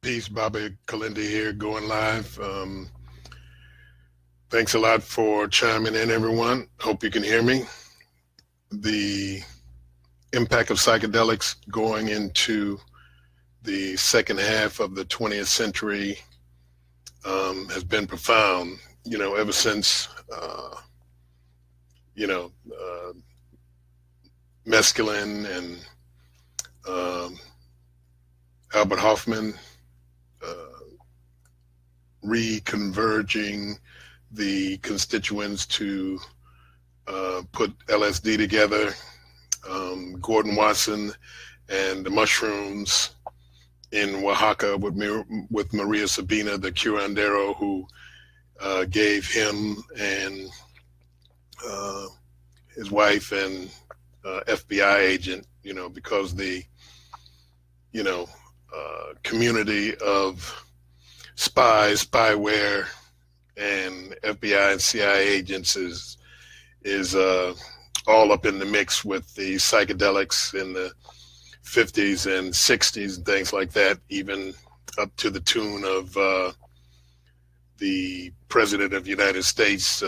Peace, Bobby Kilindi here, going live. Thanks a lot for chiming in, everyone. Hope you can hear me. The impact of psychedelics going into the second half of the 20th century has been profound. Ever since, you know, uh, mescaline and Albert Hoffman reconverging the constituents to put LSD together, Gordon Watson and the mushrooms in Oaxaca with Maria Sabina, the curandero who gave him and his wife and FBI agent, because the, community of spies, spyware, and FBI and CIA agents is all up in the mix with the psychedelics in the 50s and 60s and things like that, even up to the tune of the President of the United States,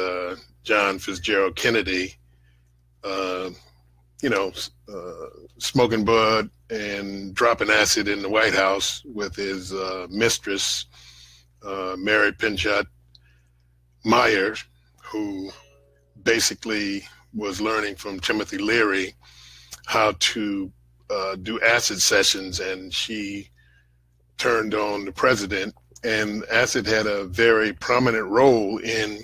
John Fitzgerald Kennedy, smoking bud and dropping acid in the White House with his mistress, Mary Pinchot Meyer, who basically was learning from Timothy Leary how to do acid sessions, and she turned on the president. And acid had a very prominent role in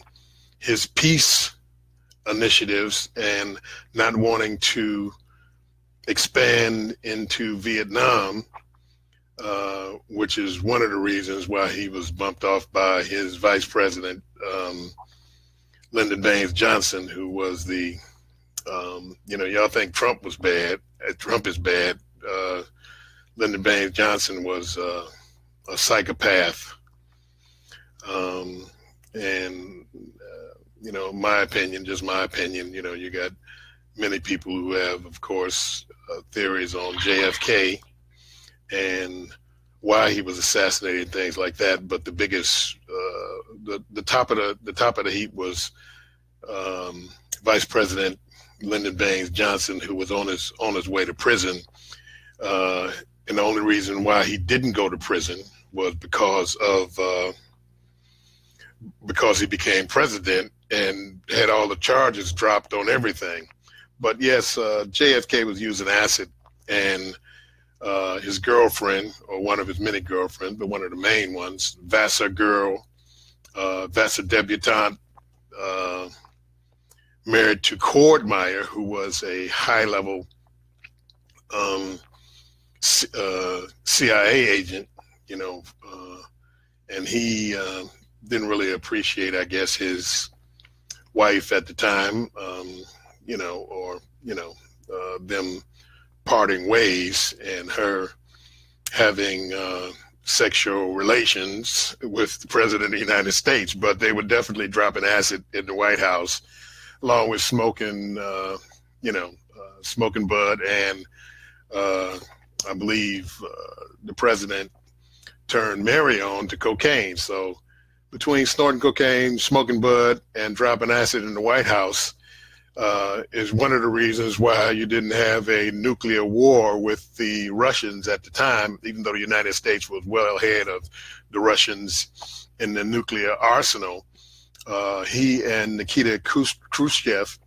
his peace initiatives and not wanting to expand into Vietnam, which is one of the reasons why he was bumped off by his vice president, Lyndon Baines Johnson, who was the, y'all think Trump was bad. Trump is bad. Lyndon Baines Johnson was a psychopath. My opinion, just my opinion, you got many people who have, of course, theories on JFK and why he was assassinated, things like that. But the biggest, the top of the heap was Vice President Lyndon Baines Johnson, who was on his way to prison. And the only reason why he didn't go to prison was because he became president and had all the charges dropped on everything. But yes, JFK was using acid, and his girlfriend, or one of his many girlfriends, but one of the main ones, Vassar debutante, married to Cord Meyer, who was a high-level CIA agent, and he didn't really appreciate, I guess, his wife at the time, them parting ways and her having sexual relations with the President of the United States. But they were definitely dropping acid in the White House, along with smoking bud, and I believe the president turned Mary on to cocaine. So between snorting cocaine, smoking bud, and dropping acid in the White House is one of the reasons why you didn't have a nuclear war with the Russians at the time, even though the United States was well ahead of the Russians in the nuclear arsenal. He and Nikita Khrushchev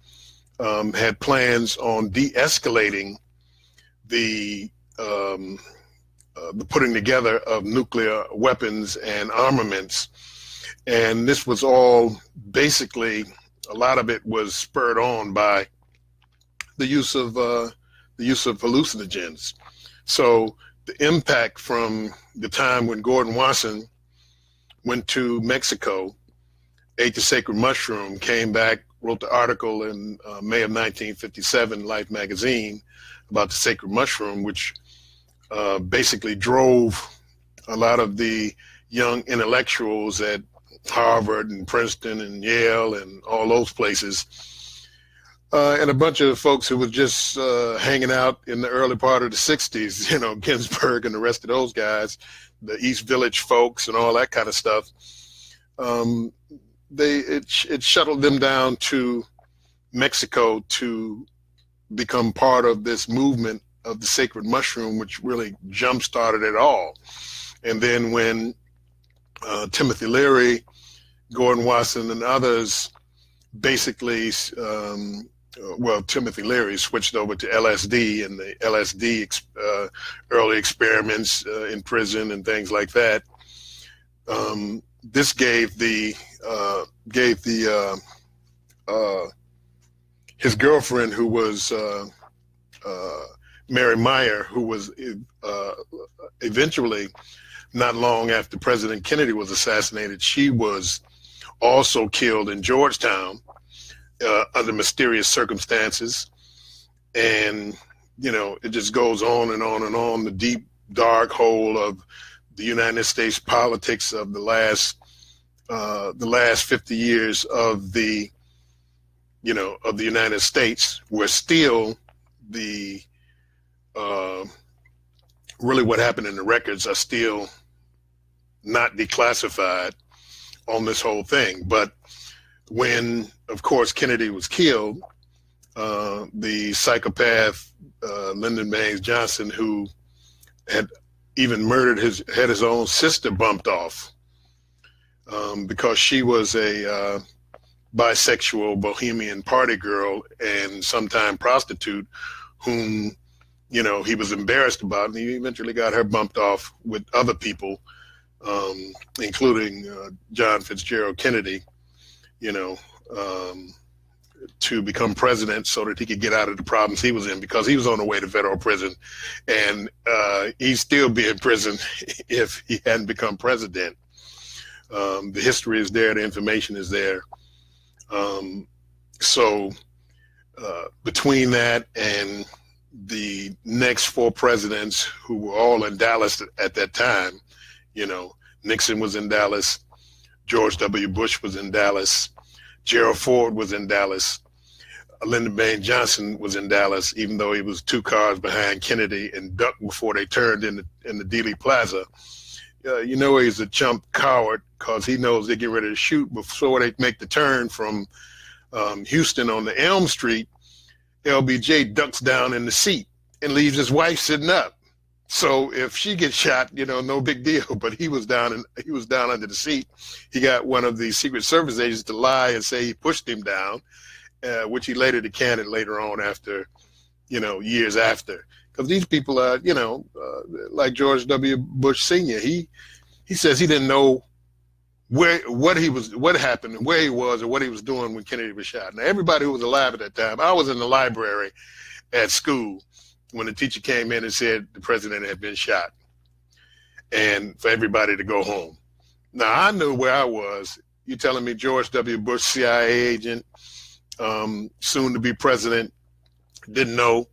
had plans on de-escalating the putting together of nuclear weapons and armaments. And this was all basically, a lot of it was spurred on by the use of hallucinogens. So the impact from the time when Gordon Watson went to Mexico, ate the sacred mushroom, came back, wrote the article in May of 1957, Life magazine, about the sacred mushroom, which basically drove a lot of the young intellectuals at Harvard and Princeton and Yale and all those places and a bunch of folks who were just hanging out in the early part of the 60s, Ginsberg and the rest of those guys, the East Village folks and all that kind of stuff. It shuttled them down to Mexico to become part of this movement of the sacred mushroom, which really jump-started it all. And then when Timothy Leary, Gordon Wasson, and others basically, Timothy Leary switched over to LSD, and the LSD early experiments in prison and things like that. This gave his girlfriend, who was Mary Meyer, who was eventually, not long after President Kennedy was assassinated, she was also killed in Georgetown under mysterious circumstances. And, it just goes on and on and on, the deep, dark hole of the United States politics of the last 50 years of the United States, where still really what happened in the records are still not declassified on this whole thing. But when, of course, Kennedy was killed, the psychopath Lyndon Baines Johnson, who had even had his own sister bumped off because she was a bisexual bohemian party girl and sometime prostitute whom, he was embarrassed about, and he eventually got her bumped off with other people, including John Fitzgerald Kennedy, to become president so that he could get out of the problems he was in, because he was on the way to federal prison, and he'd still be in prison if he hadn't become president. The history is there, the information is there. So between that and the next four presidents, who were all in Dallas at that time, Nixon was in Dallas, George W. Bush was in Dallas, Gerald Ford was in Dallas, Lyndon Baines Johnson was in Dallas, even though he was 2 cars behind Kennedy and ducked before they turned in the Dealey Plaza. He's a chump coward, because he knows they get ready to shoot before they make the turn from Houston on the Elm Street. LBJ ducks down in the seat and leaves his wife sitting up. So if she gets shot, no big deal. But he was down under the seat. He got one of the Secret Service agents to lie and say he pushed him down, which he later recanted later on after, years after. Because these people are, like George W. Bush Sr. He says he didn't know what happened and where he was or what he was doing when Kennedy was shot. Now, everybody who was alive at that time, I was in the library at school when the teacher came in and said the president had been shot, and for everybody to go home. Now, I knew where I was. You telling me George W. Bush, CIA agent, soon to be president, didn't know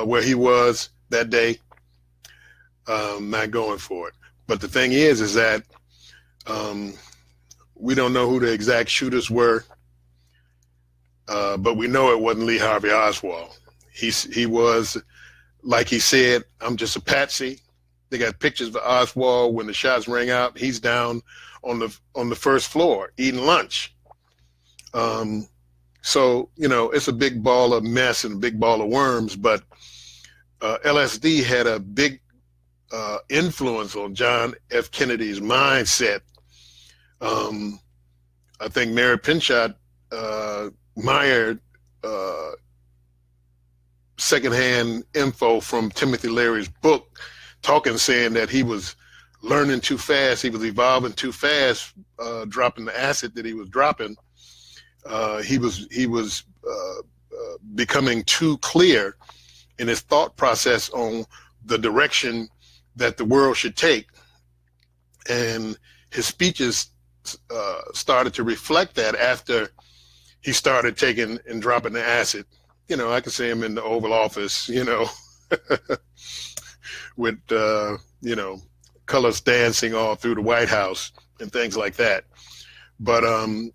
where he was that day? Not going for it. But the thing is that we don't know who the exact shooters were, but we know it wasn't Lee Harvey Oswald. He was, like he said, I'm just a patsy. They got pictures of Oswald when the shots rang out. He's down on the first floor eating lunch. So it's a big ball of mess and a big ball of worms. But LSD had a big influence on John F. Kennedy's mindset. I think Mary Pinchot Meyer secondhand info from Timothy Leary's book, saying that he was learning too fast, he was evolving too fast, dropping the acid that he was dropping. He was becoming too clear in his thought process on the direction that the world should take, and his speeches started to reflect that after he started taking and dropping the acid. I could see him in the Oval Office, with, colors dancing all through the White House and things like that. But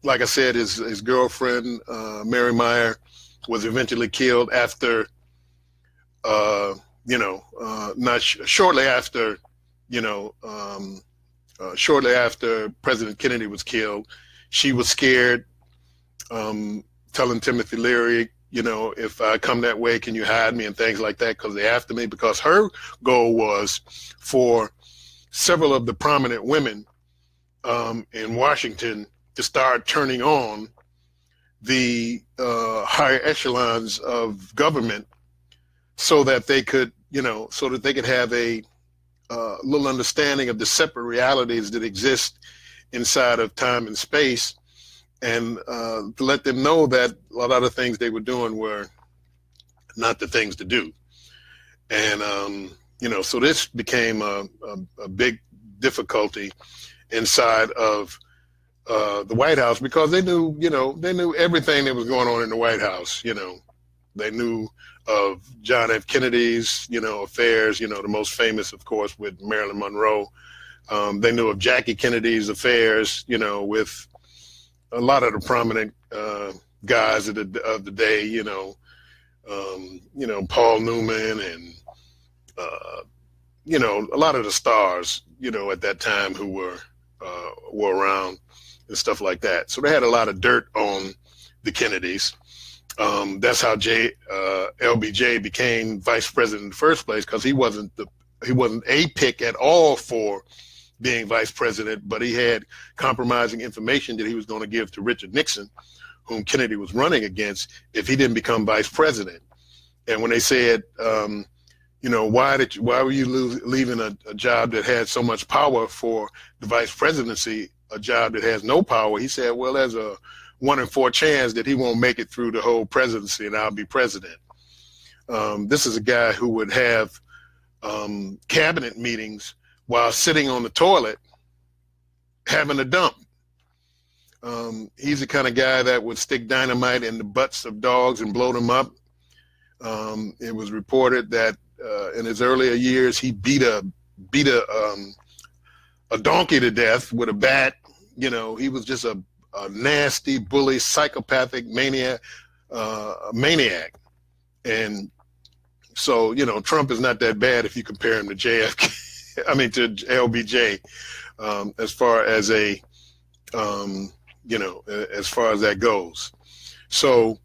like I said, his girlfriend, Mary Meyer, was eventually killed after, shortly after, shortly after President Kennedy was killed. She was scared, telling Timothy Leary, if I come that way, can you hide me and things like that, because they're after me, because her goal was for several of the prominent women in Washington to start turning on the higher echelons of government so that they could, have a little understanding of the separate realities that exist inside of time and space, and to let them know that a lot of the things they were doing were not the things to do. And, so this became a big difficulty inside of the White House, because they knew everything that was going on in the White House. They knew of John F. Kennedy's, affairs, the most famous, of course, with Marilyn Monroe. They knew of Jackie Kennedy's affairs, with a lot of the prominent guys of the day, Paul Newman and, a lot of the stars, at that time who were around and stuff like that. So they had a lot of dirt on the Kennedys. That's how LBJ became vice president in the first place, because he wasn't a pick at all for being vice president, but he had compromising information that he was going to give to Richard Nixon, whom Kennedy was running against, if he didn't become vice president. And when they said, why were you leaving a job that had so much power for the vice presidency, a job that has no power? He said, well, there's a 1 in 4 chance that he won't make it through the whole presidency and I'll be president. This is a guy who would have cabinet meetings while sitting on the toilet having a dump. He's the kind of guy that would stick dynamite in the butts of dogs and blow them up. It was reported that in his earlier years, he beat a donkey to death with a bat. He was just a nasty, bully, psychopathic maniac. And so, Trump is not that bad if you compare him to JFK. I mean, to LBJ, as far as as far as that goes. So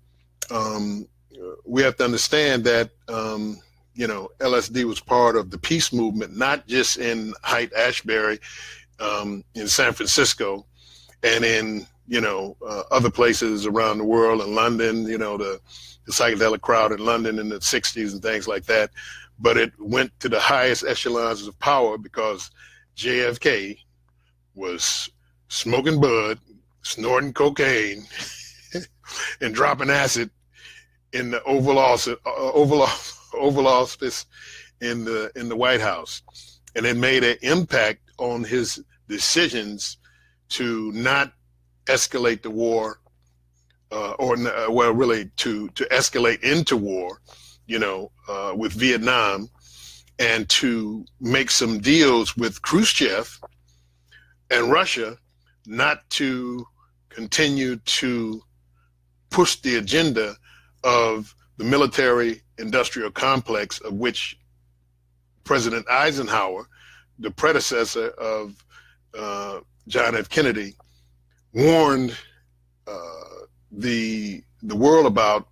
we have to understand that, LSD was part of the peace movement, not just in Haight-Ashbury, in San Francisco, and in, other places around the world, in London, the psychedelic crowd in London in the 60s and things like that. But it went to the highest echelons of power because JFK was smoking bud, snorting cocaine, and dropping acid in the Oval Office in the White House. And it made an impact on his decisions to not escalate the war, really to escalate into war, with Vietnam, and to make some deals with Khrushchev and Russia not to continue to push the agenda of the military industrial complex, of which President Eisenhower, the predecessor of John F. Kennedy, warned the world about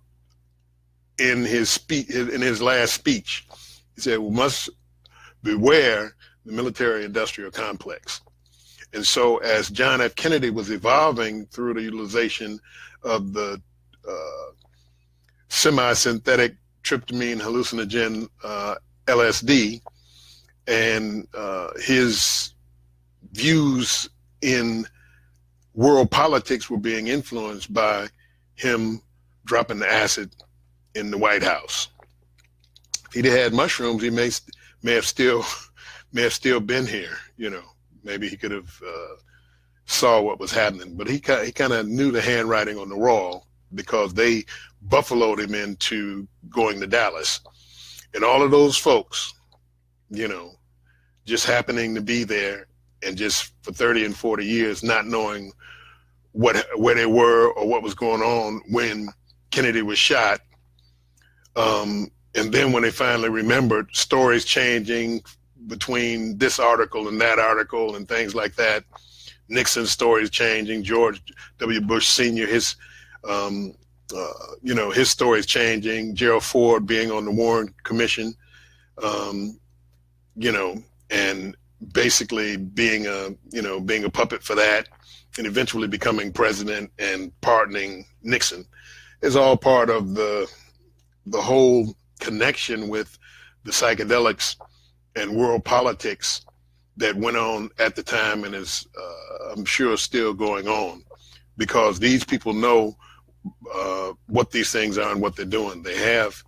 in his last speech. He said, we must beware the military industrial complex. And so as John F. Kennedy was evolving through the utilization of the semi-synthetic tryptamine hallucinogen LSD, and his views in world politics were being influenced by him dropping the acid in the White House. If he'd had mushrooms, he may have still been here. Maybe he could have saw what was happening, but he kind of knew the handwriting on the wall, because they buffaloed him into going to Dallas. And all of those folks, just happening to be there, and just for 30 and 40 years not knowing where they were or what was going on when Kennedy was shot. And then when they finally remembered, stories changing between this article and that article and things like that. Nixon's stories changing, George W. Bush Sr., his stories changing, Gerald Ford being on the Warren Commission, and basically being a puppet for that, and eventually becoming president and pardoning Nixon is all part of the whole connection with the psychedelics and world politics that went on at the time and is, I'm sure, still going on, because these people know what these things are and what they're doing. They have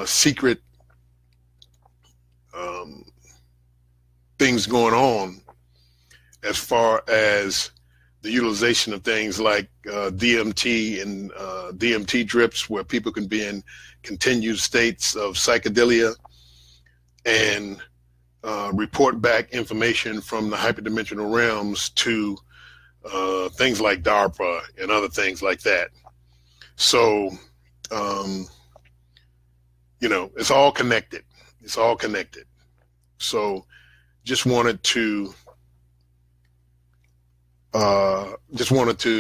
secret things going on as far as the utilization of things like DMT and DMT drips, where people can be in continued states of psychedelia and report back information from the hyperdimensional realms to things like DARPA and other things like that. So, it's all connected. It's all connected. So just wanted to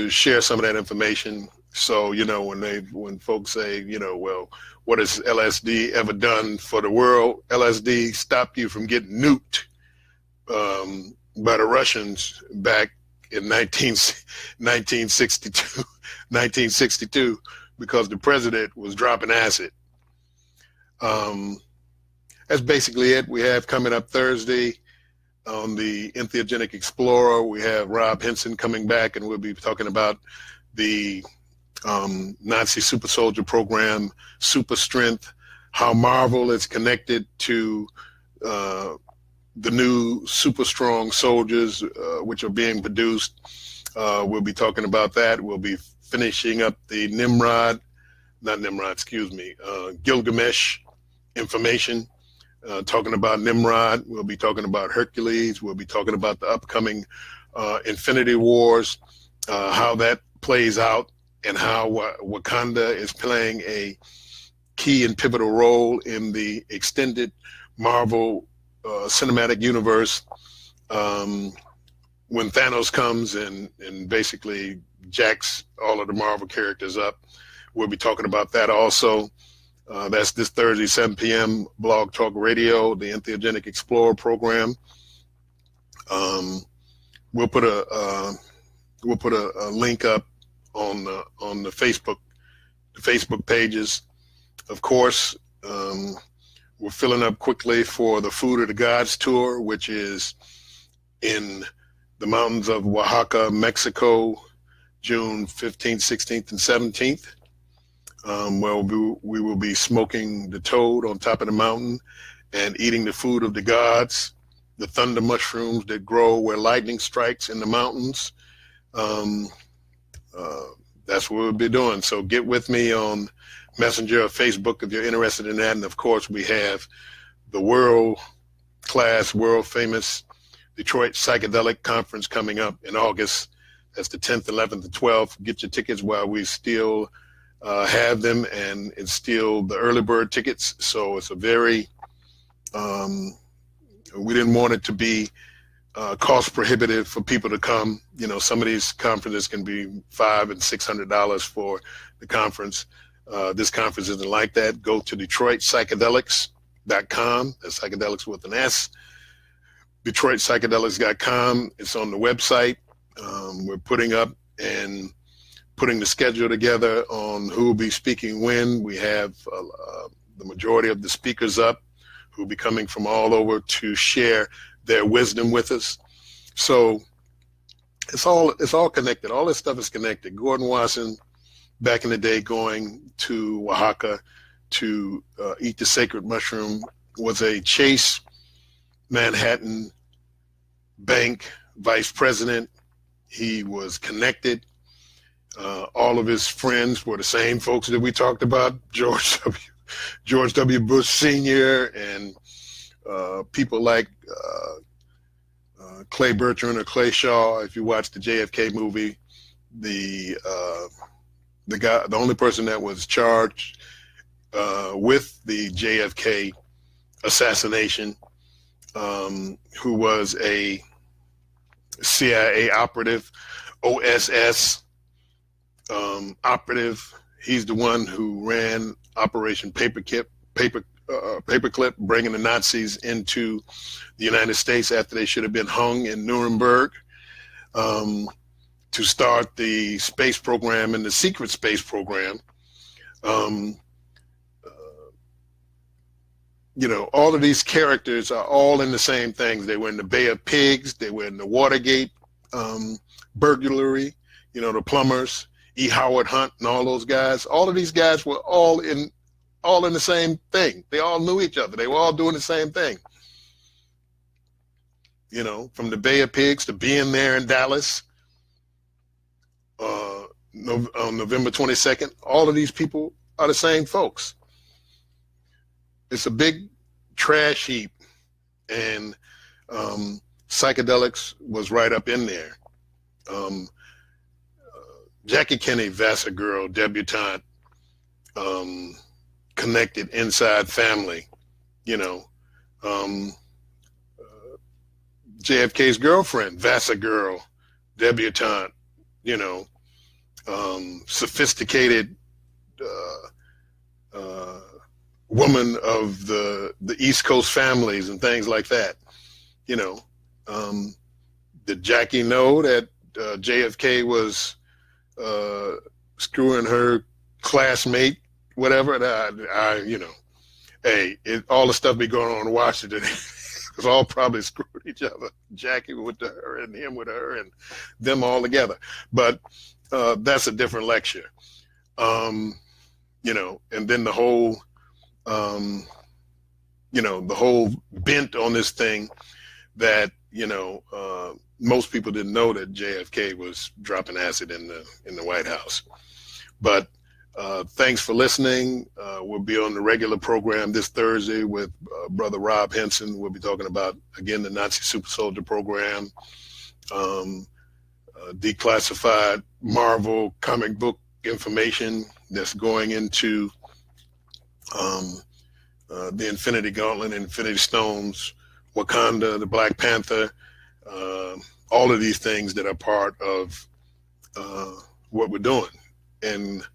share some of that information. So, when folks say, well, what has LSD ever done for the world? LSD stopped you from getting nuked by the Russians back in 1962, because the president was dropping acid. That's basically it. We have coming up Thursday on the Entheogenic Explorer, we have Rob Henson coming back, and we'll be talking about the Nazi super soldier program, Super Strength, how Marvel is connected to the new super strong soldiers which are being produced. We'll be talking about that. We'll be finishing up the Gilgamesh information, talking about Nimrod. We'll be talking about Hercules. We'll be talking about the upcoming Infinity Wars, how that plays out, and how Wakanda is playing a key and pivotal role in the extended Marvel cinematic universe, when Thanos comes and basically jacks all of the Marvel characters up. We'll be talking about that also. That's this Thursday, 7 p.m. Blog Talk Radio, the Entheogenic Explorer program. We'll put a link up on the Facebook pages. Of course, we're filling up quickly for the Food of the Gods tour, which is in the mountains of Oaxaca, Mexico, June 15th, 16th, and 17th. Where we will be smoking the toad on top of the mountain and eating the food of the gods, the thunder mushrooms that grow where lightning strikes in the mountains. That's what we'll be doing. So get with me on Messenger or Facebook if you're interested in that. And of course, we have the world-class, world-famous Detroit Psychedelic Conference coming up in August. That's the 10th, 11th, and 12th. Get your tickets while we still have them, and it's still the early bird tickets. So it's a very, we didn't want it to be cost prohibitive for people to come. Some of these conferences can be $500 and $600 for the conference. This conference isn't like that. Go to DetroitPsychedelics.com. That's psychedelics with an S. DetroitPsychedelics.com. It's on the website. We're putting up and putting the schedule together on who will be speaking when. We have the majority of the speakers up who will be coming from all over to share their wisdom with us. So it's all connected. All this stuff is connected. Gordon Wasson, back in the day, going to Oaxaca to eat the sacred mushroom, was a Chase Manhattan Bank vice president. He was connected. All of his friends were the same folks that we talked about, George W. Bush Sr. and people like Clay Bertrand or Clay Shaw. If you watch the JFK movie, the the only person that was charged with the JFK assassination, who was a CIA operative, OSS operative. He's the one who ran Operation Paperclip, bringing the Nazis into the United States after they should have been hung in Nuremberg, to start the space program and the secret space program. All of these characters are all in the same things. They were in the Bay of Pigs. They were in the Watergate burglary, the plumbers, E. Howard Hunt and all those guys. All of these guys were all in the same thing. They all knew each other. They were all doing the same thing. From the Bay of Pigs to being there in Dallas on November 22nd, all of these people are the same folks. It's a big trash heap, and Psychedelics was right up in there. Jackie Kenney, Vassar girl, debutante, connected inside family, JFK's girlfriend, Vassar girl, debutante, sophisticated woman of the East Coast families and things like that. Did Jackie know that JFK was screwing her classmate, whatever? All the stuff be going on in Washington was all probably screwing each other. Jackie with her and him with her and them all together. But that's a different lecture. And then the whole the whole bent on this thing that, most people didn't know that JFK was dropping acid in the White House. But thanks for listening. We'll be on the regular program this Thursday with Brother Rob Henson. We'll be talking about, again, the Nazi Super Soldier program, declassified Marvel comic book information that's going into the Infinity Gauntlet, Infinity Stones, Wakanda, the Black Panther, all of these things that are part of what we're doing. And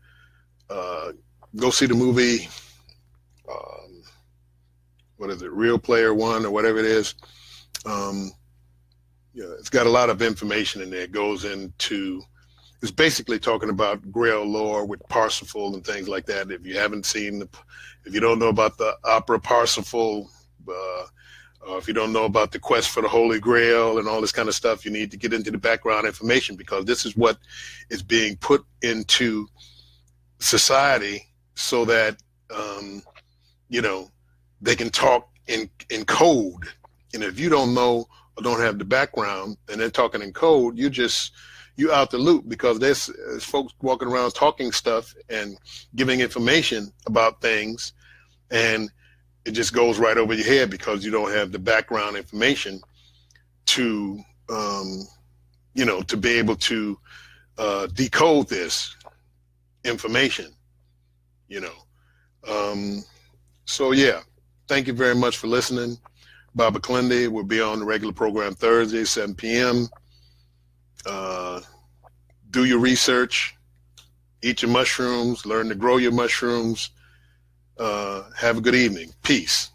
go see the movie, what is it, Real Player One or whatever it is. It's got a lot of information in there. It goes into, it's basically talking about Grail lore with Parsifal and things like that. If you haven't seen, if you don't know about the opera Parsifal, if you don't know about the quest for the Holy Grail and all this kind of stuff, you need to get into the background information, because this is what is being put into society so that, they can talk in code. And if you don't know or don't have the background and they're talking in code, you out the loop, because there's folks walking around talking stuff and giving information about things, and it just goes right over your head because you don't have the background information to, to be able to decode this information, So yeah, thank you very much for listening. Baba Kilindi will be on the regular program Thursday, 7 p.m. Do your research, eat your mushrooms, learn to grow your mushrooms. Have a good evening. Peace.